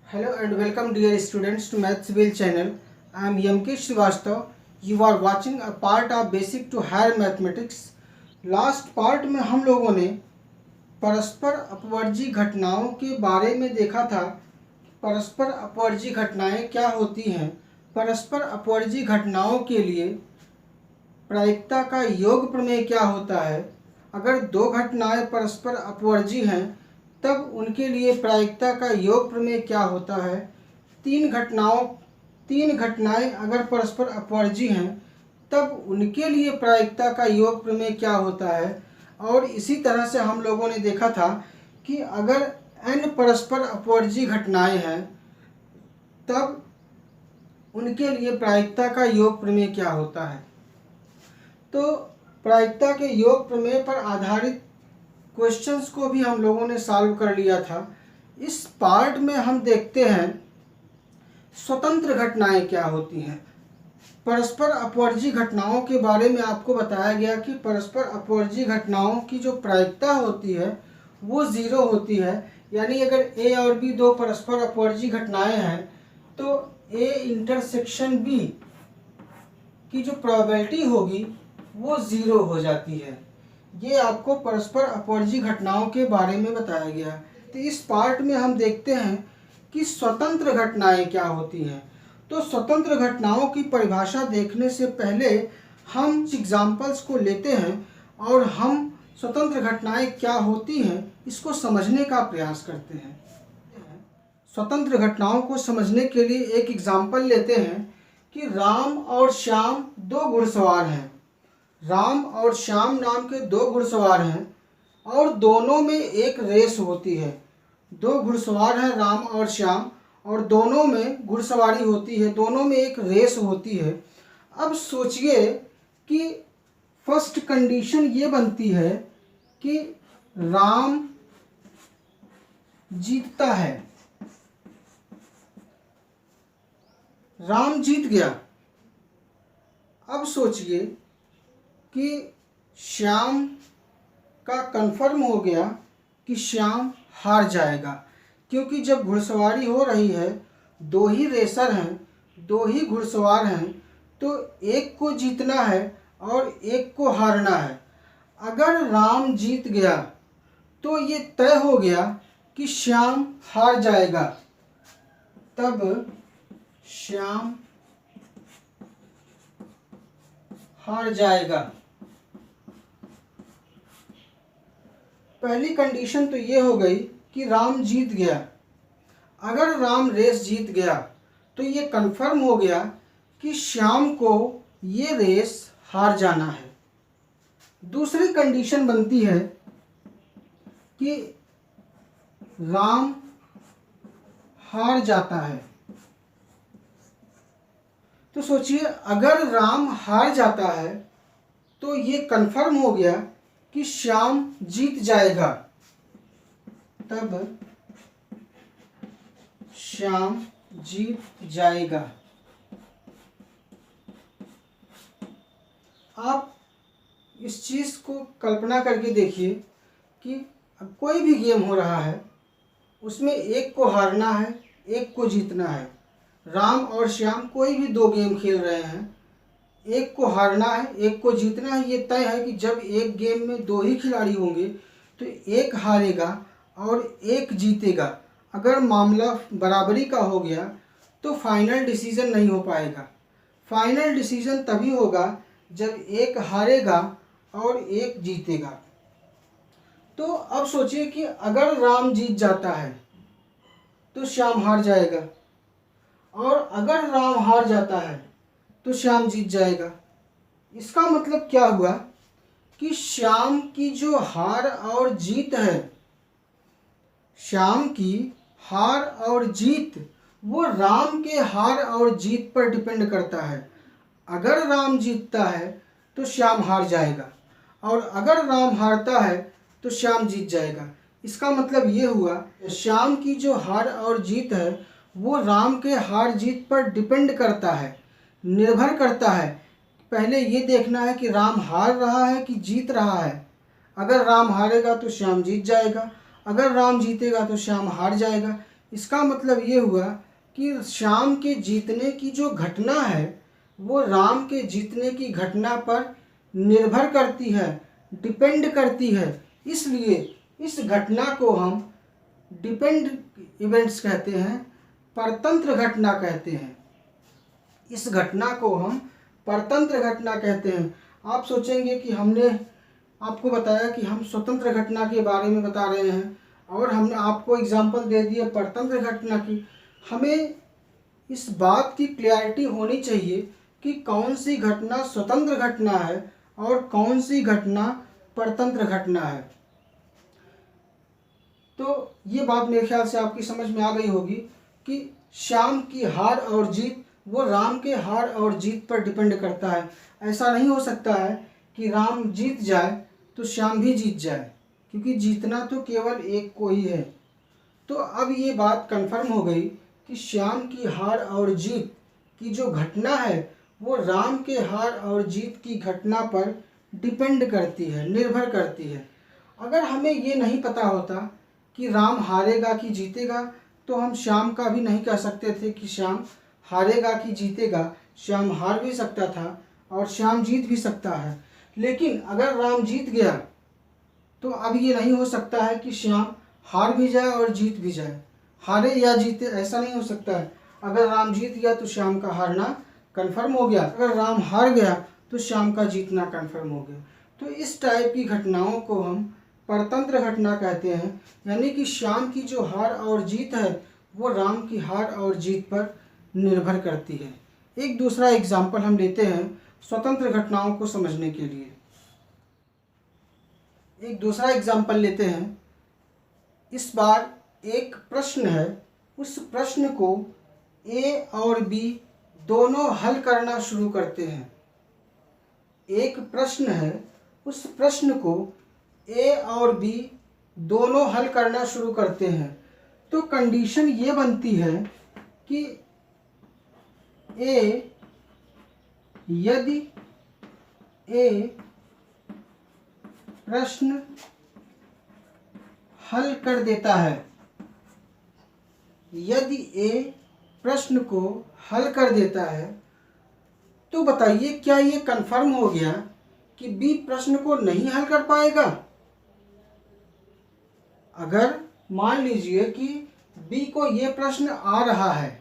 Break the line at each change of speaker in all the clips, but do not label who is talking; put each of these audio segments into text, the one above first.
Hello and welcome dear students to Mathsville channel. I am Yamkesh Srivastav. You are watching a part of Basic to Higher Mathematics. Last part में हम लोगों ने परस्पर अपवर्जी घटनाओं के बारे में देखा था। परस्पर अपवर्जी घटनाएं क्या होती हैं, परस्पर अपवर्जी घटनाओं के लिए प्रायिकता का योग प्रमेय क्या होता है, अगर दो घटनाएं परस्पर अपवर्जी हैं तब उनके लिए प्रायिकता का योग प्रमेय क्या होता है, तीन घटनाएं अगर परस्पर अपवर्जी हैं तब उनके लिए प्रायिकता का योग प्रमेय क्या होता है। और इसी तरह से हम लोगों ने देखा था कि अगर n परस्पर अपवर्जी घटनाएं हैं तब उनके लिए प्रायिकता का योग प्रमेय क्या होता है। तो प्रायिकता के योग प्रमेय पर आधारित क्वेश्चंस को भी हम लोगों ने सॉल्व कर लिया था। इस पार्ट में हम देखते हैं स्वतंत्र घटनाएं क्या होती हैं। परस्पर अपवर्जी घटनाओं के बारे में आपको बताया गया कि परस्पर अपवर्जी घटनाओं की जो प्रायिकता होती है वो 0 होती है। यानी अगर ए और बी दो परस्पर अपवर्जी घटनाएं हैं तो ए इंटरसेक्शन बी की जो प्रोबेबिलिटी होगी वो 0 हो जाती है। ये आपको परस्पर अपवर्जी घटनाओं के बारे में बताया गया। तो इस पार्ट में हम देखते हैं कि स्वतंत्र घटनाएं क्या होती हैं। तो स्वतंत्र घटनाओं की परिभाषा देखने से पहले हम एग्जाम्पल्स को लेते हैं और हम स्वतंत्र घटनाएं क्या होती हैं इसको समझने का प्रयास करते हैं। स्वतंत्र घटनाओं को समझने के लिए एक एग्जाम्पल लेते हैं कि राम और श्याम दो घुड़सवार हैं। राम और श्याम नाम के दो घुड़सवार हैं और दोनों में एक रेस होती है। दो घुड़सवार हैं राम और श्याम और दोनों में घुड़सवारी होती है, दोनों में एक रेस होती है। अब सोचिए कि फर्स्ट कंडीशन ये बनती है कि राम जीतता है, राम जीत गया। अब सोचिए कि श्याम का कंफर्म हो गया कि श्याम हार जाएगा, क्योंकि जब घुड़सवारी हो रही है दो ही रेसर हैं, दो ही घुड़सवार हैं, तो एक को जीतना है और एक को हारना है। अगर राम जीत गया तो ये तय हो गया कि श्याम हार जाएगा, तब श्याम हार जाएगा। पहली कंडीशन तो ये हो गई कि राम जीत गया। अगर राम रेस जीत गया तो ये कंफर्म हो गया कि श्याम को ये रेस हार जाना है। दूसरी कंडीशन बनती है कि राम हार जाता है। तो सोचिए अगर राम हार जाता है तो ये कंफर्म हो गया कि श्याम जीत जाएगा, तब श्याम जीत जाएगा। आप इस चीज़ को कल्पना करके देखिए कि कोई भी गेम हो रहा है, उसमें एक को हारना है, एक को जीतना है। राम और श्याम कोई भी दो गेम खेल रहे हैं, एक को हारना है, एक को जीतना है। ये तय है कि जब एक गेम में दो ही खिलाड़ी होंगे तो एक हारेगा और एक जीतेगा। अगर मामला बराबरी का हो गया तो फाइनल डिसीजन नहीं हो पाएगा। फाइनल डिसीजन तभी होगा जब एक हारेगा और एक जीतेगा। तो अब सोचिए कि अगर राम जीत जाता है तो श्याम हार जाएगा, और अगर राम हार जाता है तो श्याम जीत जाएगा। इसका मतलब क्या हुआ कि श्याम की जो हार और जीत है, श्याम की हार और जीत वो राम के हार और जीत पर डिपेंड करता है। अगर राम जीतता है तो श्याम हार जाएगा, और अगर राम हारता है तो श्याम जीत जाएगा। इसका मतलब ये हुआ श्याम की जो हार और जीत है वो राम के हार जीत पर डिपेंड करता है, निर्भर करता है। पहले ये देखना है कि राम हार रहा है कि जीत रहा है। अगर राम हारेगा तो श्याम जीत जाएगा, अगर राम जीतेगा तो श्याम हार जाएगा। इसका मतलब ये हुआ कि श्याम के जीतने की जो घटना है वो राम के जीतने की घटना पर निर्भर करती है, डिपेंड करती है। इसलिए इस घटना को हम डिपेंड इवेंट्स कहते हैं, परतंत्र घटना कहते हैं। इस घटना को हम परतंत्र घटना कहते हैं। आप सोचेंगे कि हमने आपको बताया कि हम स्वतंत्र घटना के बारे में बता रहे हैं और हमने आपको एग्जाम्पल दे दिए परतंत्र घटना की। हमें इस बात की क्लैरिटी होनी चाहिए कि कौन सी घटना स्वतंत्र घटना है और कौन सी घटना परतंत्र घटना है। तो ये बात मेरे ख्याल से आपकी समझ में आ गई होगी कि श्याम की हार और जीत वो राम के हार और जीत पर डिपेंड करता है। ऐसा नहीं हो सकता है कि राम जीत जाए तो श्याम भी जीत जाए, क्योंकि जीतना तो केवल एक को ही है। तो अब ये बात कंफर्म हो गई कि श्याम की हार और जीत की जो घटना है वो राम के हार और जीत की घटना पर डिपेंड करती है, निर्भर करती है। अगर हमें ये नहीं पता होता कि राम हारेगा कि जीतेगा तो हम श्याम का भी नहीं कह सकते थे कि श्याम हारेगा कि जीतेगा। श्याम हार भी सकता था और श्याम जीत भी सकता है। लेकिन अगर राम जीत गया तो अब ये नहीं हो सकता है कि श्याम हार भी जाए और जीत भी जाए। हारे या जीते ऐसा नहीं हो सकता है। अगर राम जीत गया तो श्याम का हारना कन्फर्म हो गया, अगर राम हार गया तो श्याम का जीतना कन्फर्म हो गया। तो इस टाइप की घटनाओं को हम परतंत्र घटना कहते हैं, यानी कि श्याम की जो हार और जीत है वो राम की हार और जीत पर निर्भर करती है। एक दूसरा एग्जाम्पल हम लेते हैं स्वतंत्र घटनाओं को समझने के लिए। एक दूसरा एग्जाम्पल लेते हैं। इस बार एक प्रश्न है, उस प्रश्न को ए और बी दोनों हल करना शुरू करते हैं। एक प्रश्न है, उस प्रश्न को ए और बी दोनों हल करना शुरू करते हैं। तो कंडीशन ये बनती है कि यदि ए प्रश्न हल कर देता है, यदि ए प्रश्न को हल कर देता है तो बताइए क्या ये कंफर्म हो गया कि बी प्रश्न को नहीं हल कर पाएगा? अगर मान लीजिए कि बी को ये प्रश्न आ रहा है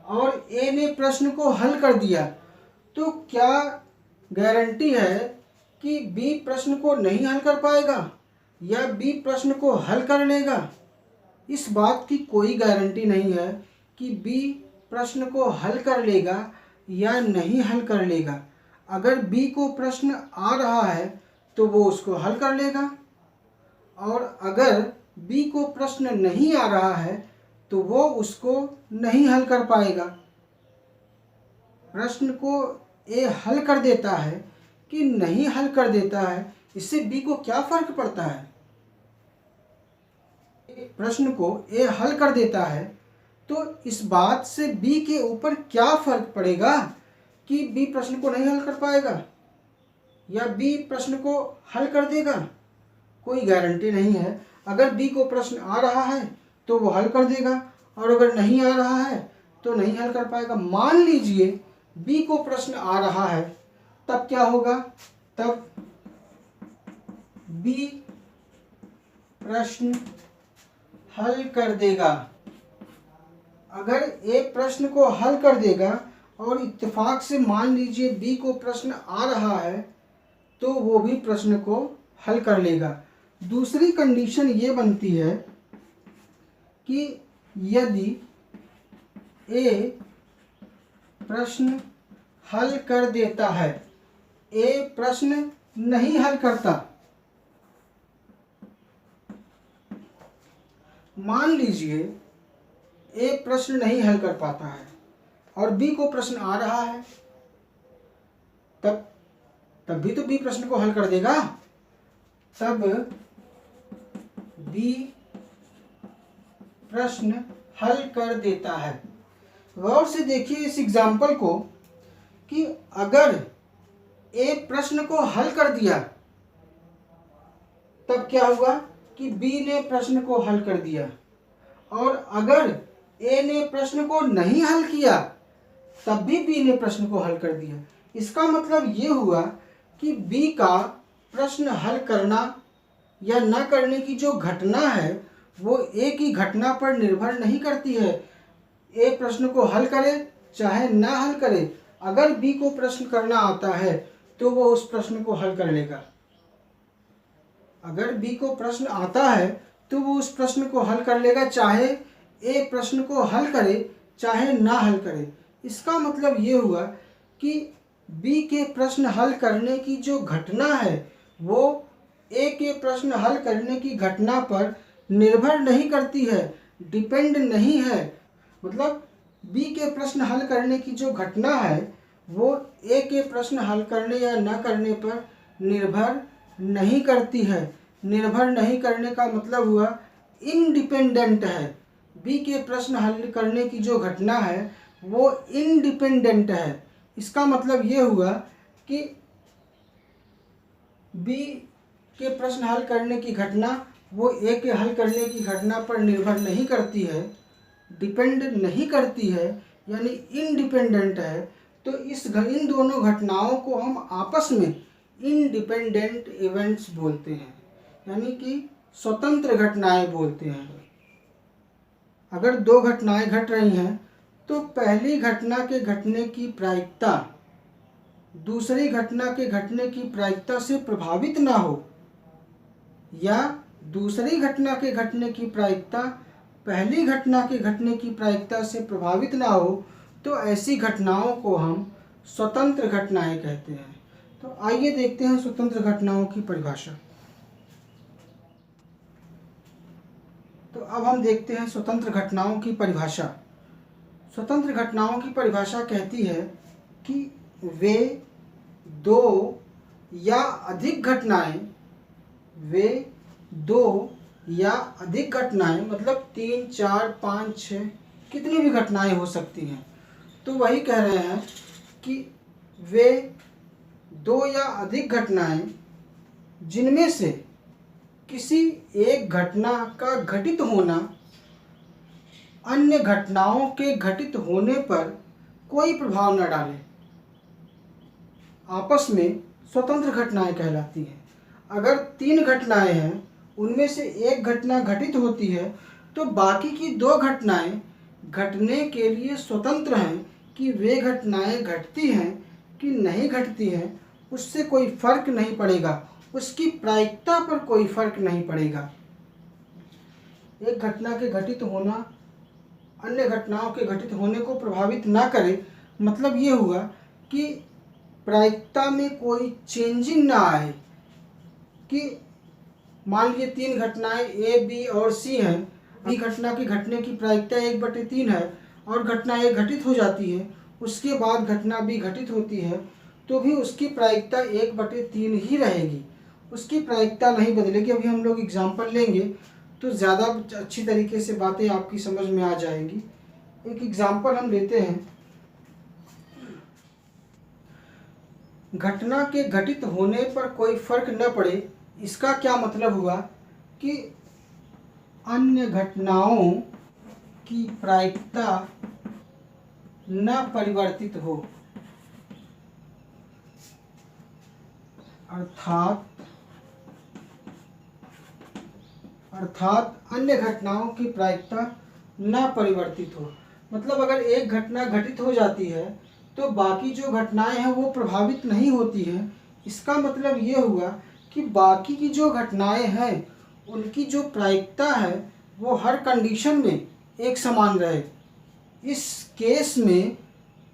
और ए ने प्रश्न को हल कर दिया, तो क्या गारंटी है कि बी प्रश्न को नहीं हल कर पाएगा या बी प्रश्न को हल कर लेगा? इस बात की कोई गारंटी नहीं है कि बी प्रश्न को हल कर लेगा या नहीं हल कर लेगा। अगर बी को प्रश्न आ रहा है तो वो उसको हल कर लेगा, और अगर बी को प्रश्न नहीं आ रहा है तो वो उसको नहीं हल कर पाएगा। प्रश्न को ए हल कर देता है कि नहीं हल कर देता है, इससे बी को क्या फर्क पड़ता है? प्रश्न को ए हल कर देता है तो इस बात से बी के ऊपर क्या फर्क पड़ेगा कि बी प्रश्न को नहीं हल कर पाएगा या बी प्रश्न को हल कर देगा? कोई गारंटी नहीं है। अगर बी को प्रश्न आ रहा है तो वो हल कर देगा, और अगर नहीं आ रहा है तो नहीं हल कर पाएगा। मान लीजिए बी को प्रश्न आ रहा है, तब क्या होगा? तब बी प्रश्न हल कर देगा। अगर ए प्रश्न को हल कर देगा और इत्तेफाक से मान लीजिए बी को प्रश्न आ रहा है तो वो भी प्रश्न को हल कर लेगा। दूसरी कंडीशन ये बनती है कि यदि ए प्रश्न हल कर देता है, ए प्रश्न नहीं हल करता। मान लीजिए ए प्रश्न नहीं हल कर पाता है और बी को प्रश्न आ रहा है, तब भी तो बी प्रश्न को हल कर देगा। तब बी प्रश्न हल कर देता है। गौर से देखिए इस एग्जाम्पल को कि अगर ए प्रश्न को हल कर दिया तब क्या हुआ कि बी ने प्रश्न को हल कर दिया, और अगर ए ने प्रश्न को नहीं हल किया तब भी बी ने प्रश्न को हल कर दिया। इसका मतलब ये हुआ कि बी का प्रश्न हल करना या न करने की जो घटना है वो ए की घटना पर निर्भर नहीं करती है। ए प्रश्न को हल करे चाहे ना हल करे, अगर बी को प्रश्न करना आता है तो वो उस प्रश्न को हल कर लेगा। अगर बी को प्रश्न आता है तो वो उस प्रश्न को हल कर लेगा, चाहे ए प्रश्न को हल करे चाहे ना हल करे। इसका मतलब ये हुआ कि बी के प्रश्न हल करने की जो घटना है वो ए के प्रश्न हल करने की घटना पर निर्भर नहीं करती है, डिपेंड नहीं है। मतलब बी के प्रश्न हल करने की जो घटना है वो ए के प्रश्न हल करने या न करने पर निर्भर नहीं करती है। निर्भर नहीं करने का मतलब हुआ इंडिपेंडेंट है। बी के प्रश्न हल करने की जो घटना है वो इंडिपेंडेंट है। इसका मतलब ये हुआ कि बी के प्रश्न हल करने की घटना वो ए के हल करने की घटना पर निर्भर नहीं करती है, डिपेंड नहीं करती है, यानी इंडिपेंडेंट है। तो इन दोनों घटनाओं को हम आपस में इंडिपेंडेंट इवेंट्स बोलते हैं, यानी कि स्वतंत्र घटनाएं बोलते हैं। अगर दो घटनाएं घट रही हैं तो पहली घटना के घटने की प्रायिकता दूसरी घटना के घटने की प्रायिकता से प्रभावित ना हो, या दूसरी घटना के घटने की प्रायिकता पहली घटना के घटने की प्रायिकता से प्रभावित ना हो, तो ऐसी घटनाओं को हम स्वतंत्र घटनाएं कहते हैं। तो आइए देखते हैं स्वतंत्र घटनाओं की परिभाषा। तो अब हम देखते हैं स्वतंत्र घटनाओं की परिभाषा। स्वतंत्र घटनाओं की परिभाषा कहती है कि वे दो या अधिक घटनाएं मतलब 3, 4, 5, 6 कितनी भी घटनाएं हो सकती हैं। तो वही कह रहे हैं कि वे दो या अधिक घटनाएं जिनमें से किसी एक घटना का घटित होना अन्य घटनाओं के घटित होने पर कोई प्रभाव न डाले, आपस में स्वतंत्र घटनाएं कहलाती हैं। अगर 3 घटनाएं हैं, उनमें से एक घटना घटित होती है तो बाकी की 2 घटनाएं घटने के लिए स्वतंत्र हैं कि वे घटनाएं घटती हैं कि नहीं घटती हैं, उससे कोई फर्क नहीं पड़ेगा, उसकी प्रायिकता पर कोई फर्क नहीं पड़ेगा। एक घटना के घटित होना अन्य घटनाओं के घटित होने को प्रभावित ना करे, मतलब ये हुआ कि प्रायिकता में कोई चेंजिंग ना आए। कि मान लीजिए 3 घटनाएं ए, बी और सी हैं, बी घटना के घटने की प्रायिकता 1/3 है और घटना ए घटित हो जाती है, उसके बाद घटना बी घटित होती है, तो भी उसकी प्रायिकता 1/3 ही रहेगी, उसकी प्रायिकता नहीं बदलेगी। अभी हम लोग एग्जाम्पल लेंगे तो ज़्यादा अच्छी तरीके से बातें आपकी समझ में आ जाएंगी। एक एग्जाम्पल हम लेते हैं। घटना के घटित होने पर कोई फर्क न पड़े, इसका क्या मतलब हुआ कि अन्य घटनाओं की प्रायिकता न परिवर्तित हो, अर्थात अन्य घटनाओं की प्रायिकता न परिवर्तित हो। मतलब अगर एक घटना घटित हो जाती है तो बाकी जो घटनाएं हैं वो प्रभावित नहीं होती हैं। इसका मतलब ये हुआ कि बाकी की जो घटनाएं हैं उनकी जो प्रायिकता है वो हर कंडीशन में एक समान रहे। इस केस में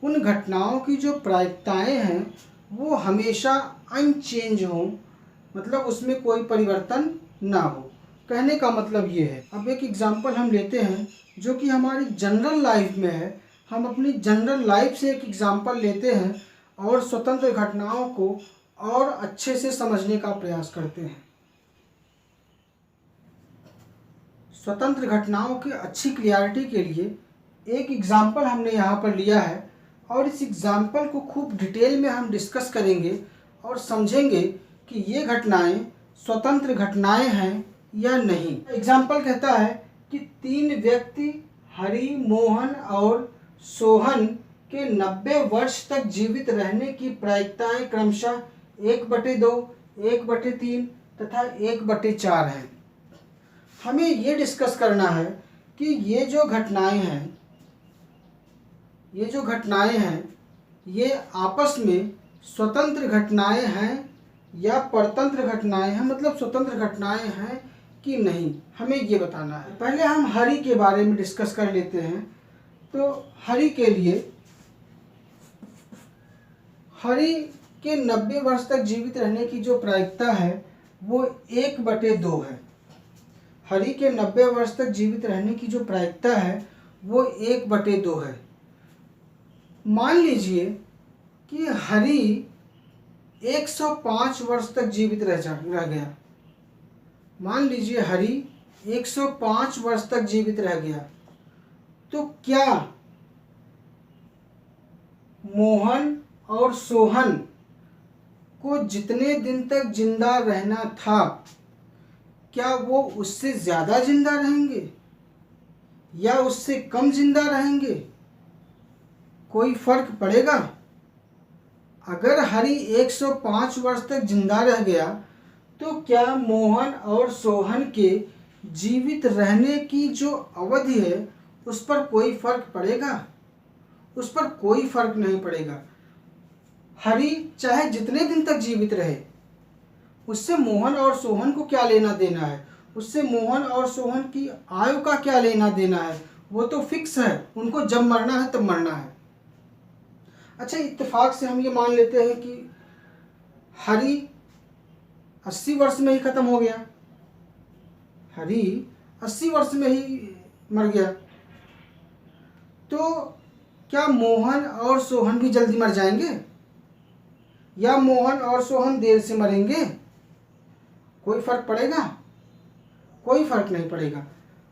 उन घटनाओं की जो प्रायिकताएं हैं वो हमेशा अनचेंज हों, मतलब उसमें कोई परिवर्तन ना हो। कहने का मतलब ये है। अब एक एग्जांपल हम लेते हैं जो कि हमारी जनरल लाइफ में है। हम अपनी जनरल लाइफ से एक एग्जांपल लेते हैं और स्वतंत्र घटनाओं को और अच्छे से समझने का प्रयास करते हैं। स्वतंत्र घटनाओं की अच्छी क्लियरिटी के लिए एक एग्जांपल हमने यहाँ पर लिया है और इस एग्जांपल को खूब डिटेल में हम डिस्कस करेंगे और समझेंगे कि ये घटनाएं स्वतंत्र घटनाएं हैं या नहीं। एग्जाम्पल कहता है कि 3 व्यक्ति हरि, मोहन और सोहन के 90 वर्ष तक जीवित रहने की प्रायिकताएं क्रमशः 1/2, 1/3 तथा 1/4 हैं। हमें ये डिस्कस करना है कि ये जो घटनाएं हैं ये आपस में स्वतंत्र घटनाएं हैं या परतंत्र घटनाएं हैं, मतलब स्वतंत्र घटनाएं हैं कि नहीं, हमें ये बताना है। पहले हम हरि के बारे में डिस्कस कर लेते हैं। तो हरि के 90 वर्ष तक जीवित रहने की जो प्रायिकता है वो 1/2 है। हरि के 90 वर्ष तक जीवित रहने की जो प्रायिकता है वो 1/2 है। मान लीजिए कि हरि 105 वर्ष तक जीवित रह गया। मान लीजिए हरि 105 वर्ष तक जीवित रह गया, तो क्या मोहन और सोहन को जितने दिन तक जिंदा रहना था, क्या वो उससे ज़्यादा जिंदा रहेंगे या उससे कम जिंदा रहेंगे? कोई फर्क पड़ेगा? अगर हरि 105 वर्ष तक जिंदा रह गया तो क्या मोहन और सोहन के जीवित रहने की जो अवधि है उस पर कोई फर्क पड़ेगा? उस पर कोई फर्क नहीं पड़ेगा। हरि चाहे जितने दिन तक जीवित रहे, उससे मोहन और सोहन को क्या लेना देना है? उससे मोहन और सोहन की आयु का क्या लेना देना है? वो तो फिक्स है, उनको जब मरना है तब मरना है। अच्छा, इत्तेफाक से हम ये मान लेते हैं कि हरि 80 वर्ष में ही खत्म हो गया, हरि 80 वर्ष में ही मर गया, तो क्या मोहन और सोहन भी जल्दी मर जाएंगे या मोहन और सोहन देर से मरेंगे? कोई फर्क पड़ेगा? कोई फर्क नहीं पड़ेगा।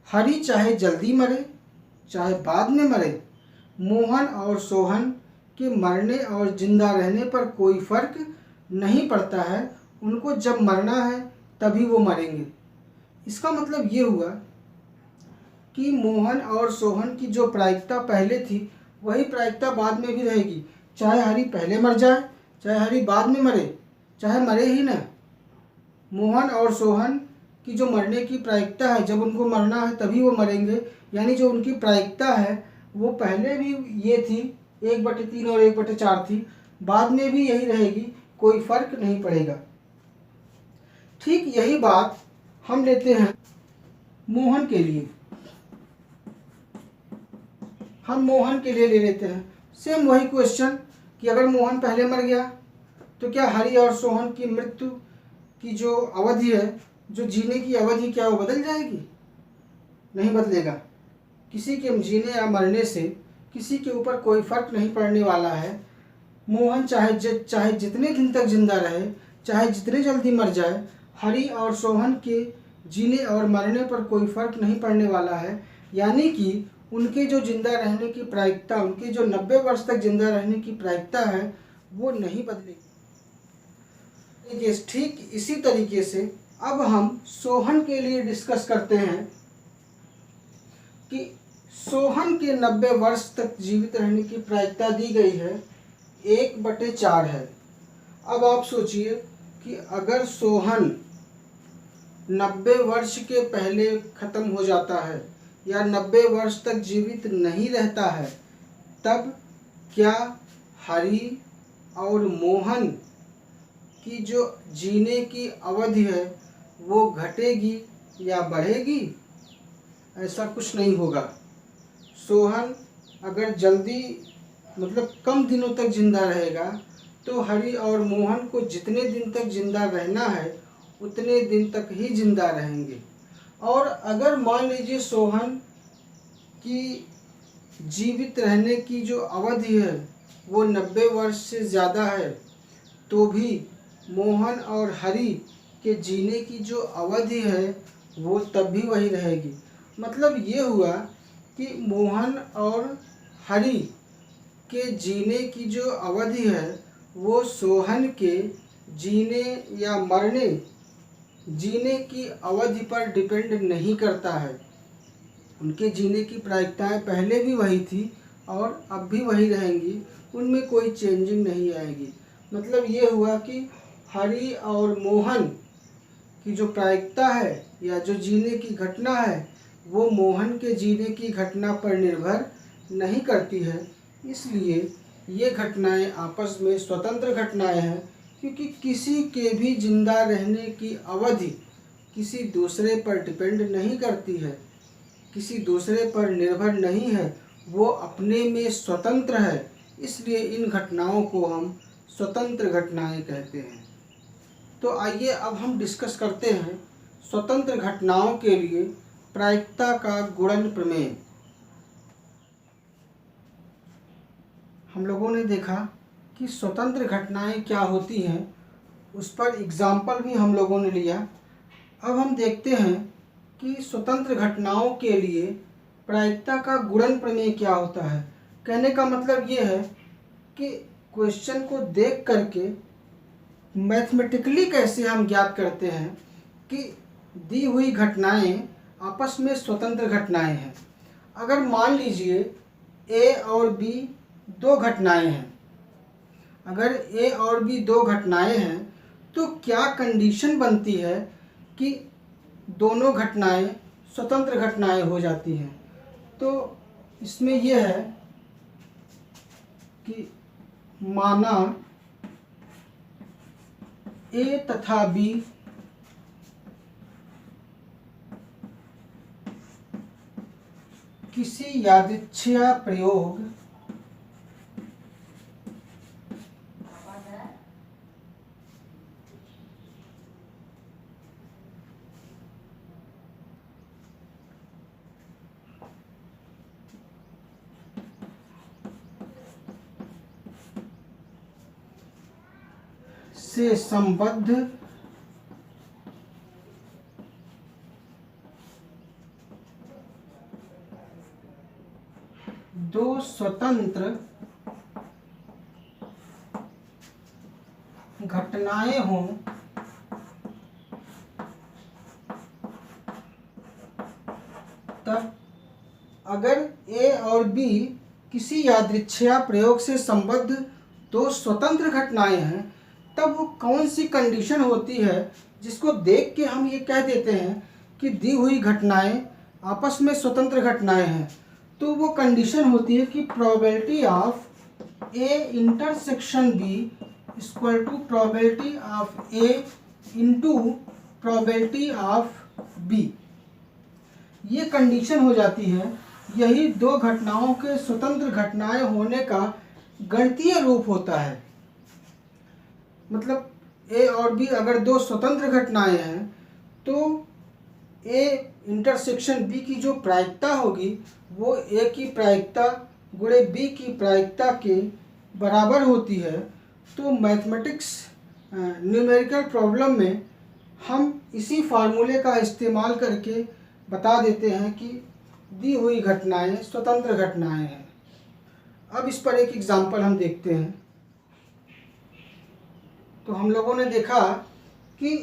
हरि चाहे जल्दी मरे चाहे बाद में मरे, मोहन और सोहन के मरने और जिंदा रहने पर कोई फर्क नहीं पड़ता है। उनको जब मरना है तभी वो मरेंगे। इसका मतलब ये हुआ कि मोहन और सोहन की जो प्रायिकता पहले थी वही प्रायिकता बाद में भी रहेगी। चाहे हरि पहले मर जाए, चाहे हरि बाद में मरे, चाहे मरे ही ना, मोहन और सोहन की जो मरने की प्रायिकता है, जब उनको मरना है तभी वो मरेंगे। यानी जो उनकी प्रायिकता है वो पहले भी ये थी 1/3 और 1/4 थी, बाद में भी यही रहेगी, कोई फर्क नहीं पड़ेगा। ठीक यही बात हम लेते हैं मोहन के लिए। हम मोहन के लिए ले लेते हैं सेम वही क्वेश्चन कि अगर मोहन पहले मर गया तो क्या हरि और सोहन की मृत्यु की जो अवधि है, जो जीने की अवधि, क्या वो बदल जाएगी? नहीं बदलेगा। किसी के जीने या मरने से किसी के ऊपर कोई फर्क नहीं पड़ने वाला है। मोहन चाहे जितने दिन तक जिंदा रहे, चाहे जितने जल्दी मर जाए, हरि और सोहन के जीने और मरने पर कोई फर्क नहीं पड़ने वाला है। यानी कि उनके जो जिंदा रहने की प्रायिकता, उनके जो 90 वर्ष तक जिंदा रहने की प्रायिकता है वो नहीं बदलेगी। ठीक इसी तरीके से अब हम सोहन के लिए डिस्कस करते हैं कि सोहन के 90 वर्ष तक जीवित रहने की प्रायिकता दी गई है 1/4 है। अब आप सोचिए कि अगर सोहन 90 वर्ष के पहले ख़त्म हो जाता है या 90 वर्ष तक जीवित नहीं रहता है, तब क्या हरि और मोहन की जो जीने की अवधि है वो घटेगी या बढ़ेगी? ऐसा कुछ नहीं होगा। सोहन अगर जल्दी, मतलब कम दिनों तक जिंदा रहेगा, तो हरि और मोहन को जितने दिन तक जिंदा रहना है उतने दिन तक ही जिंदा रहेंगे। और अगर मान लीजिए सोहन की जीवित रहने की जो अवधि है वो 90 वर्ष से ज़्यादा है, तो भी मोहन और हरि के जीने की जो अवधि है वो तब भी वही रहेगी। मतलब ये हुआ कि मोहन और हरि के जीने की जो अवधि है वो सोहन के जीने या मरने, जीने की अवधि पर डिपेंड नहीं करता है। उनके जीने की प्रायिकताएं पहले भी वही थी और अब भी वही रहेंगी, उनमें कोई चेंजिंग नहीं आएगी। मतलब ये हुआ कि हरि और मोहन की जो प्रायिकता है या जो जीने की घटना है वो मोहन के जीने की घटना पर निर्भर नहीं करती है। इसलिए ये घटनाएं आपस में स्वतंत्र घटनाएं हैं, क्योंकि किसी के भी जिंदा रहने की अवधि किसी दूसरे पर डिपेंड नहीं करती है, किसी दूसरे पर निर्भर नहीं है, वो अपने में स्वतंत्र है। इसलिए इन घटनाओं को हम स्वतंत्र घटनाएं कहते हैं। तो आइए अब हम डिस्कस करते हैं स्वतंत्र घटनाओं के लिए प्रायिकता का गुणन प्रमेय। हम लोगों ने देखा कि स्वतंत्र घटनाएं क्या होती हैं, उस पर एग्जाम्पल भी हम लोगों ने लिया। अब हम देखते हैं कि स्वतंत्र घटनाओं के लिए प्रायिकता का गुणन प्रमेय क्या होता है। कहने का मतलब ये है कि क्वेश्चन को देख करके मैथमेटिकली कैसे हम ज्ञात करते हैं कि दी हुई घटनाएं आपस में स्वतंत्र घटनाएं हैं। अगर मान लीजिए ए और बी दो घटनाएं हैं, अगर ए और बी दो घटनाएं हैं तो क्या कंडीशन बनती है कि दोनों घटनाएं स्वतंत्र घटनाएं हो जाती हैं। तो इसमें यह है कि माना ए तथा बी किसी यादृच्छिक प्रयोग से संबद्ध दो स्वतंत्र घटनाएं हों तब अगर ए और बी किसी यादृच्छिक प्रयोग से संबद्ध दो स्वतंत्र घटनाएं हैं, तब वो कौन सी कंडीशन होती है जिसको देख के हम ये कह देते हैं कि दी हुई घटनाएं आपस में स्वतंत्र घटनाएं हैं। तो वो कंडीशन होती है कि probability of A intersection B equal to probability of A into probability of B. ये कंडीशन हो जाती है। यही दो घटनाओं के स्वतंत्र घटनाएं होने का गणितीय रूप होता है। मतलब ए और बी अगर दो स्वतंत्र घटनाएं हैं तो ए इंटरसेक्शन बी की जो प्रायिकता होगी वो ए की प्रायिकता गुणे बी की प्रायिकता के बराबर होती है। तो मैथमेटिक्स न्यूमेरिकल प्रॉब्लम में हम इसी फार्मूले का इस्तेमाल करके बता देते हैं कि दी हुई घटनाएं स्वतंत्र घटनाएं हैं। अब इस पर एक एग्जांपल हम देखते हैं। तो हम लोगों ने देखा कि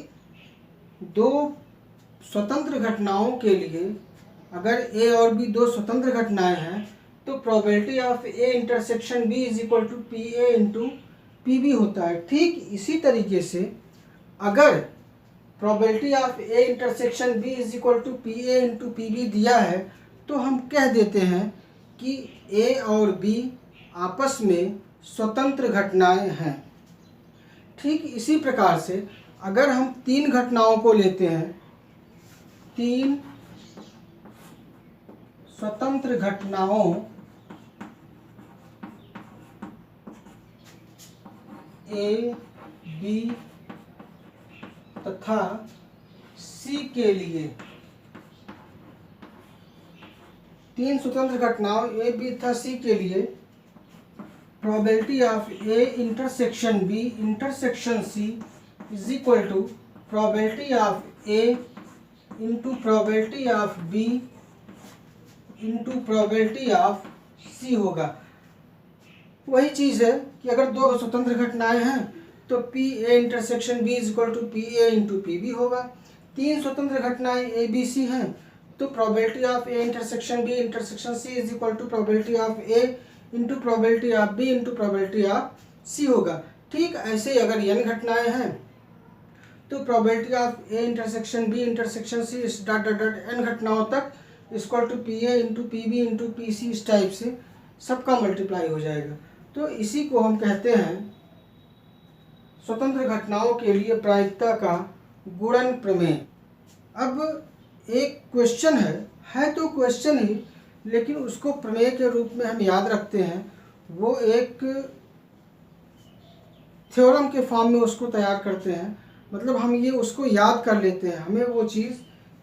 दो स्वतंत्र घटनाओं के लिए अगर ए और बी दो स्वतंत्र घटनाएं हैं तो probability of A intersection B is equal to P A into P B होता है। ठीक इसी तरीके से अगर probability of A intersection B is equal to P A into P B दिया है तो हम कह देते हैं कि ए और बी आपस में स्वतंत्र घटनाएं हैं। ठीक इसी प्रकार से अगर हम तीन घटनाओं को लेते हैं, तीन स्वतंत्र घटनाओं ए बी तथा सी के लिए, तीन स्वतंत्र घटनाओं ए बी तथा सी के लिए probability of A intersection B intersection C is equal to probability of A into probability of B into probability of C होगा। वही चीज़ है कि अगर दो स्वतंत्र घटनाएं हैं तो P A intersection B is equal to P A into P B होगा। तीन स्वतंत्र घटनाएं ए बी सी हैं तो probability of A intersection B intersection C is equal to probability of A into probability of B into probability of C होगा। ठीक ऐसे ही अगर n घटनाएं हैं तो probability of A intersection B intersection C dot dot dot n घटनाओं तक equal to P A into P B into P C, इस टाइप से सबका मल्टीप्लाई हो जाएगा। तो इसी को हम कहते हैं स्वतंत्र घटनाओं के लिए प्रायिकता का गुणन प्रमेय। अब एक क्वेश्चन है तो क्वेश्चन ही, लेकिन उसको प्रमेय के रूप में हम याद रखते हैं। वो एक थ्योरम के फॉर्म में उसको तैयार करते हैं, मतलब हम ये उसको याद कर लेते हैं। हमें वो चीज़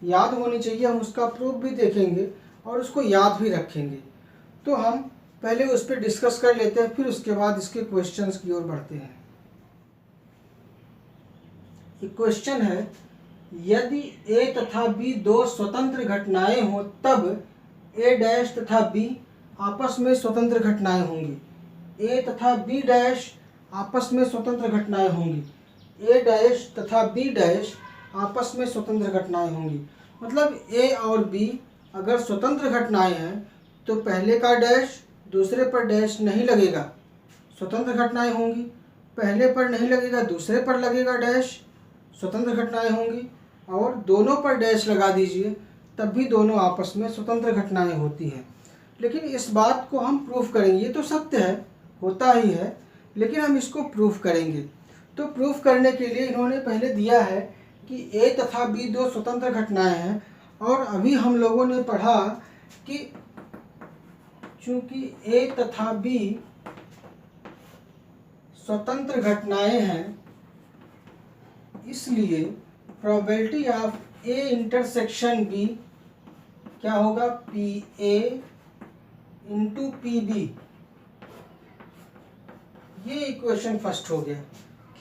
याद होनी चाहिए, हम उसका प्रूफ भी देखेंगे और उसको याद भी रखेंगे। तो हम पहले उस पर डिस्कस कर लेते हैं, फिर उसके बाद इसके क्वेश्चंस की ओर बढ़ते हैं। एक क्वेश्चन है, यदि ए तथा बी दो स्वतंत्र घटनाएं हो तब ए डैश तथा बी आपस में स्वतंत्र घटनाएं होंगी। ए तथा बी डैश आपस में स्वतंत्र घटनाएं होंगी। ए डैश तथा बी डैश आपस में स्वतंत्र घटनाएं होंगी। मतलब ए और बी अगर स्वतंत्र घटनाएं हैं तो पहले का डैश दूसरे पर डैश नहीं लगेगा, स्वतंत्र घटनाएं होंगी। पहले पर नहीं लगेगा, दूसरे पर लगेगा डैश, स्वतंत्र घटनाएं होंगी। और दोनों पर डैश लगा दीजिए, तब भी दोनों आपस में स्वतंत्र घटनाएं होती हैं। लेकिन इस बात को हम प्रूफ करेंगे, ये तो सत्य है, होता ही है, लेकिन हम इसको प्रूफ करेंगे। तो प्रूफ करने के लिए इन्होंने पहले दिया है कि ए तथा बी दो स्वतंत्र घटनाएं हैं, और अभी हम लोगों ने पढ़ा कि चूंकि ए तथा बी स्वतंत्र घटनाएं हैं, इसलिए probability of A intersection B क्या होगा, P A into P B. ये इक्वेशन फर्स्ट हो गया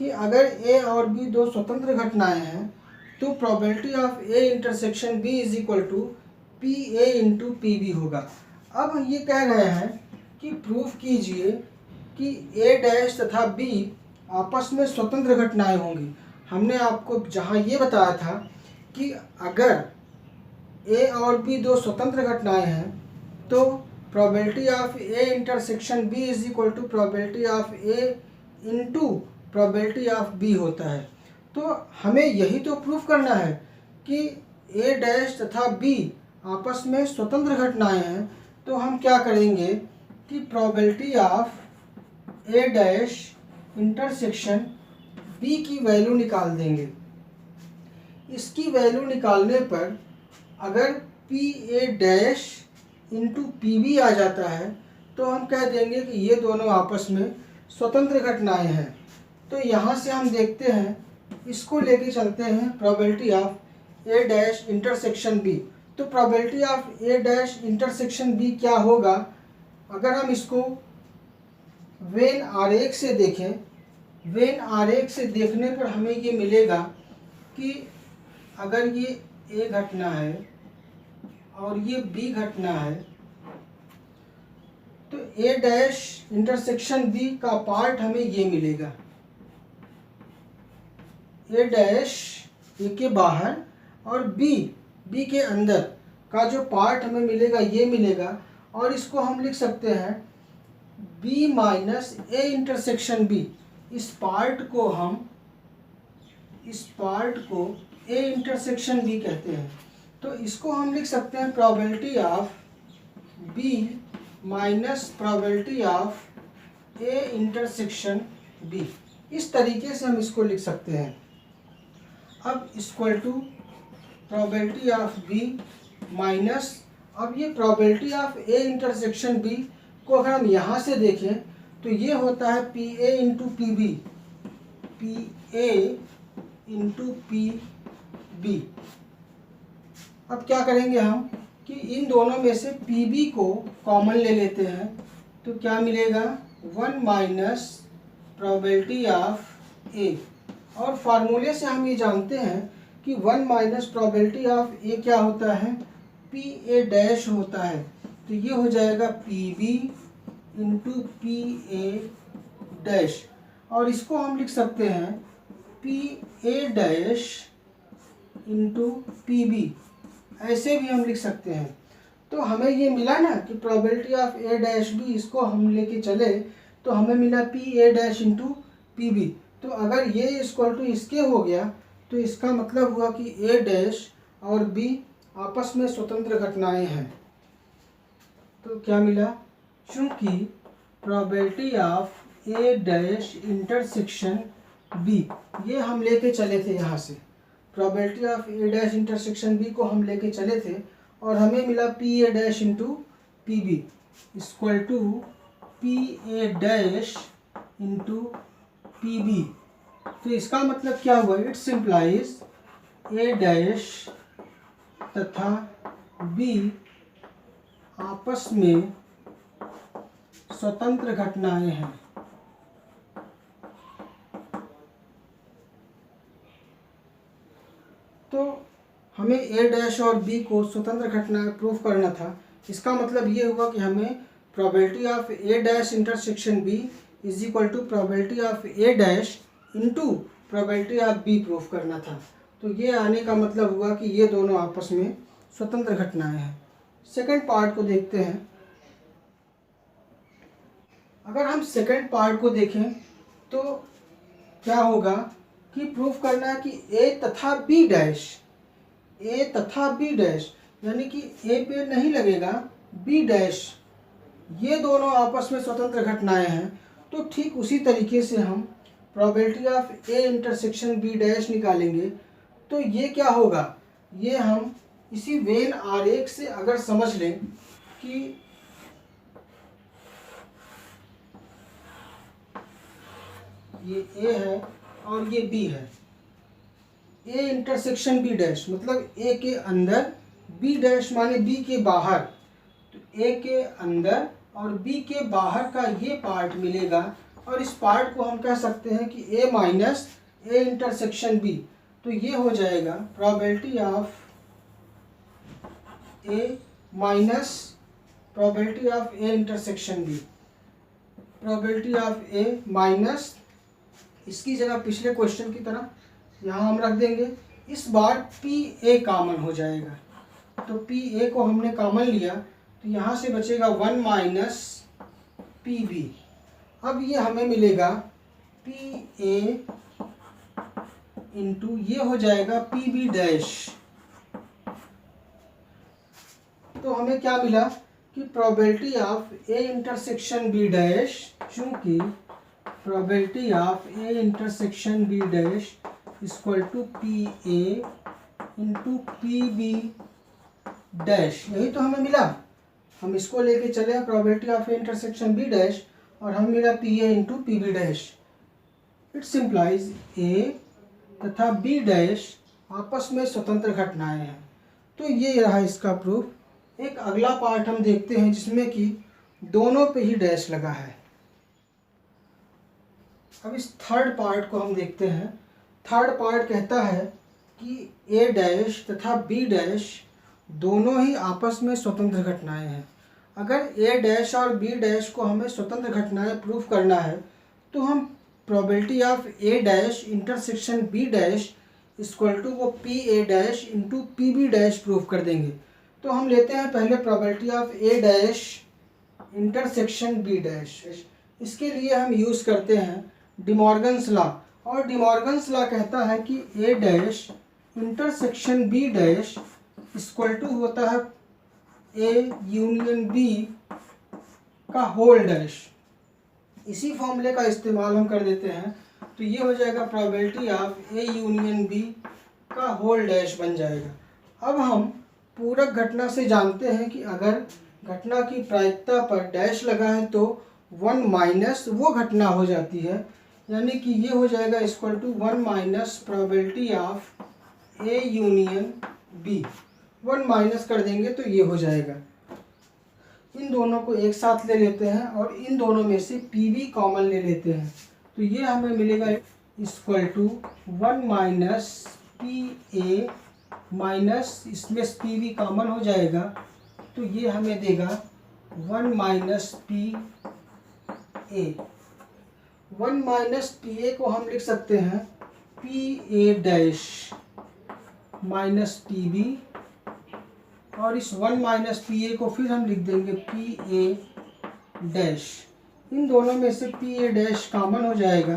कि अगर ए और बी दो स्वतंत्र घटनाएं हैं तो probability of A intersection B is equal to P A into P B होगा। अब ये कह रहे हैं कि प्रूफ कीजिए कि ए डैश तथा बी आपस में स्वतंत्र घटनाएं होंगी। हमने आपको जहाँ ये बताया था कि अगर ए और बी दो स्वतंत्र घटनाएं हैं तो probability of A intersection B is equal to probability of A into probability of B होता है। तो हमें यही तो प्रूफ करना है कि ए डैश तथा बी आपस में स्वतंत्र घटनाएं हैं। तो हम क्या करेंगे कि probability of A dash intersection B की वैल्यू निकाल देंगे। इसकी वैल्यू निकालने पर अगर P A dash into P B आ जाता है तो हम कह देंगे कि ये दोनों आपस में स्वतंत्र घटनाएं हैं। तो यहाँ से हम देखते हैं, इसको लेके चलते हैं probability of A dash intersection B. तो probability of A dash intersection B क्या होगा, अगर हम इसको वेन आरेख से देखें, वेन आरेख से देखने पर हमें ये मिलेगा कि अगर ये ए घटना है और ये बी घटना है तो ए डैश इंटरसेक्शन बी का पार्ट हमें ये मिलेगा। ए डैश ए के बाहर और बी के अंदर का जो पार्ट हमें मिलेगा ये मिलेगा। और इसको हम लिख सकते हैं B minus A intersection B. इस पार्ट को ए इंटरसेक्शन बी कहते हैं। तो इसको हम लिख सकते हैं probability of B minus probability of A intersection B. इस तरीके से हम इसको लिख सकते हैं। अब equal to probability of B minus, अब ये probability of A intersection B को अगर हम यहाँ से देखें तो ये होता है P A into P B, P A into P B. अब क्या करेंगे हम कि इन दोनों में से पी बी को कॉमन ले लेते हैं। तो क्या मिलेगा, 1 माइनस प्रोबेबिलिटी ऑफ ए। और फार्मूले से हम ये जानते हैं कि 1 माइनस प्रोबेबिलिटी ऑफ ए क्या होता है, पी ए डैश होता है। तो ये हो जाएगा P B into P A dash. और इसको हम लिख सकते हैं P A dash into P B. ऐसे भी हम लिख सकते हैं। तो हमें ये मिला ना कि probability of A dash B, इसको हम लेके चले तो हमें मिला P A dash into P B. तो अगर ये इक्वल टू इसके हो गया तो इसका मतलब हुआ कि ए डैश और बी आपस में स्वतंत्र घटनाएं हैं। तो क्या मिला, चूंकि probability of A dash intersection B, ये हम लेके चले थे यहाँ से, probability of A dash intersection B को हम लेके चले थे और हमें मिला P A dash into P B equal to P A dash into P B. तो इसका मतलब क्या हुआ, इट सिंप्लाइज ए डैश तथा बी आपस में स्वतंत्र घटनाएं हैं। तो हमें ए डैश और बी को स्वतंत्र घटनाएं प्रूव करना था। इसका मतलब ये हुआ कि हमें probability of A dash intersection B is equal to probability of A dash into probability of B proof करना था। तो ये आने का मतलब हुआ कि ये दोनों आपस में स्वतंत्र घटनाएं हैं। सेकंड पार्ट को देखते हैं। अगर हम सेकंड पार्ट को देखें तो क्या होगा कि प्रूफ करना है कि ए तथा बी डैश, ए तथा बी डैश यानी कि ए पे नहीं लगेगा, बी डैश, ये दोनों आपस में स्वतंत्र घटनाएं हैं। तो ठीक उसी तरीके से हम probability of A intersection B dash निकालेंगे। तो ये क्या होगा, ये हम इसी वेन आरेख से अगर समझ लें कि ये ए है और ये बी है, ए इंटरसेक्शन बी डैश मतलब ए के अंदर, बी डैश माने बी के बाहर। तो ए के अंदर और बी के बाहर का ये पार्ट मिलेगा और इस पार्ट को हम कह सकते हैं कि A minus A intersection B. तो ये हो जाएगा probability of A minus probability of A intersection B, probability of A minus, इसकी जगह पिछले क्वेश्चन की तरह यहाँ हम रख देंगे। इस बार पी ए कॉमन हो जाएगा, तो पी ए को हमने कॉमन लिया तो यहाँ से बचेगा 1 माइनस पी बी। अब ये हमें मिलेगा पी ए इंटू ये हो जाएगा पी बी डैश। तो हमें क्या मिला कि probability of A intersection B dash, चूंकि probability of A intersection B dash equal to P A into P B dash, यही तो हमें मिला। हम इसको लेके चले probability of A intersection B dash और हम मिला P A into P B dash. It simplifies A तथा बी डैश आपस में स्वतंत्र घटनाएं हैं। तो ये रहा इसका प्रूफ। एक अगला पार्ट हम देखते हैं जिसमें कि दोनों पे ही डैश लगा है। अब इस थर्ड पार्ट को हम देखते हैं। थर्ड पार्ट कहता है कि ए डैश तथा बी डैश दोनों ही आपस में स्वतंत्र घटनाएं हैं। अगर ए डैश और बी डैश को हमें स्वतंत्र घटनाएं प्रूफ करना है तो हम probability of A dash intersection B dash equal to वो P A dash into P B dash proof कर देंगे। तो हम लेते हैं पहले probability of A dash intersection B dash. इसके लिए हम यूज़ करते हैं डिमॉर्गन्स लॉ, और डिमॉर्गन्स लॉ कहता है कि A dash intersection B dash equal to होता है ए यूनियन बी का होल डैश। इसी फॉर्मूले का इस्तेमाल हम कर देते हैं तो ये हो जाएगा probability of A union B का होल डैश बन जाएगा। अब हम पूरक घटना से जानते हैं कि अगर घटना की प्रायिकता पर डैश लगा है तो 1 माइनस वो घटना हो जाती है, यानी कि ये हो जाएगा equal to 1 minus probability of A union B. 1 minus कर देंगे तो ये हो जाएगा। इन दोनों को एक साथ ले लेते हैं और इन दोनों में से पी बी कॉमन ले लेते हैं तो ये हमें मिलेगा equal to 1 minus P A minus, इसमें पी बी कॉमन हो जाएगा तो ये हमें देगा 1 minus P A. 1 minus P A को हम लिख सकते हैं P A dash minus P B और इस 1 माइनस पी ए को फिर हम लिख देंगे पी ए डैश। इन दोनों में से पी ए डैश कॉमन हो जाएगा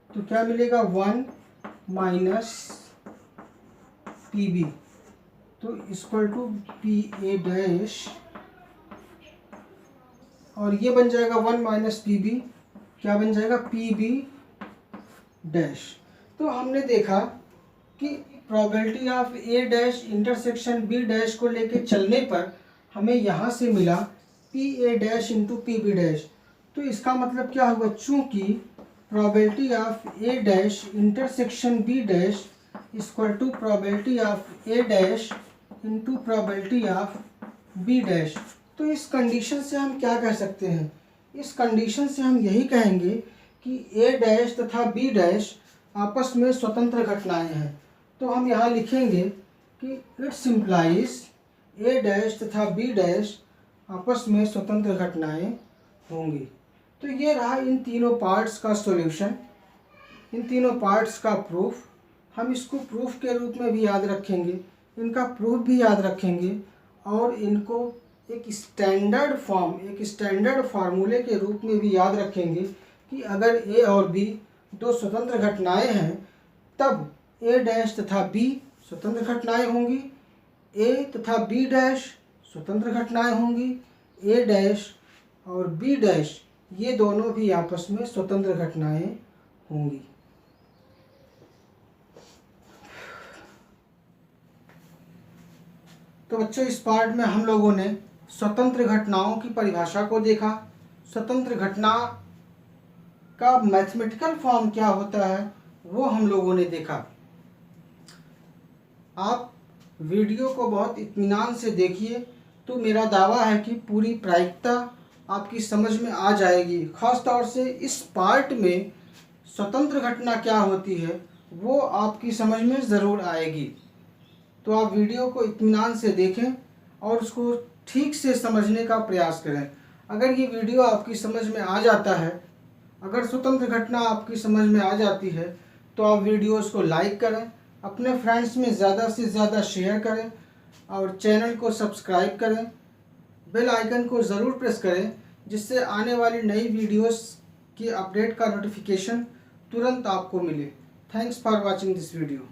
तो क्या मिलेगा 1 माइनस पी बी, तो equal to P A dash, और ये बन जाएगा 1 माइनस पी बी, क्या बन जाएगा पी बी डैश। तो हमने देखा कि probability of A dash intersection B dash को लेके चलने पर हमें यहाँ से मिला P A dash into P B dash. तो इसका मतलब क्या हुआ, चूँकि probability of A dash intersection B dash equal to probability of A dash into probability of B dash. तो इस कंडीशन से हम क्या कह सकते हैं, इस कंडीशन से हम यही कहेंगे कि ए डैश तथा बी डैश आपस में स्वतंत्र घटनाएं हैं। तो हम यहाँ लिखेंगे कि इट्स इम्प्लाइज ए डैश तथा बी डैश आपस में स्वतंत्र घटनाएं होंगी। तो ये रहा इन तीनों पार्ट्स का सॉल्यूशन, इन तीनों पार्ट्स का प्रूफ। हम इसको प्रूफ के रूप में भी याद रखेंगे, इनका प्रूफ भी याद रखेंगे, और इनको एक स्टैंडर्ड फार्मूले के रूप में भी याद रखेंगे कि अगर ए और बी दो स्वतंत्र घटनाएं हैं तब ए डैश तथा बी स्वतंत्र घटनाएं होंगी, ए तथा बी डैश स्वतंत्र घटनाएं होंगी, ए डैश और बी डैश ये दोनों भी आपस में स्वतंत्र घटनाएं होंगी। तो बच्चों, इस पार्ट में हम लोगों ने स्वतंत्र घटनाओं की परिभाषा को देखा, स्वतंत्र घटना का मैथमेटिकल फॉर्म क्या होता है वो हम लोगों ने देखा। आप वीडियो को बहुत इत्मीनान से देखिए तो मेरा दावा है कि पूरी प्रायिकता आपकी समझ में आ जाएगी। ख़ास तौर से इस पार्ट में स्वतंत्र घटना क्या होती है वो आपकी समझ में ज़रूर आएगी। तो आप वीडियो को इत्मीनान से देखें और उसको ठीक से समझने का प्रयास करें। अगर ये वीडियो आपकी समझ में आ जाता है, अगर स्वतंत्र घटना आपकी समझ में आ जाती है तो आप वीडियोस को लाइक करें, अपने फ्रेंड्स में ज़्यादा से ज़्यादा शेयर करें और चैनल को सब्सक्राइब करें, बेल आइकन को ज़रूर प्रेस करें जिससे आने वाली नई वीडियोस की अपडेट का नोटिफिकेशन तुरंत आपको मिले। Thanks for watching this video.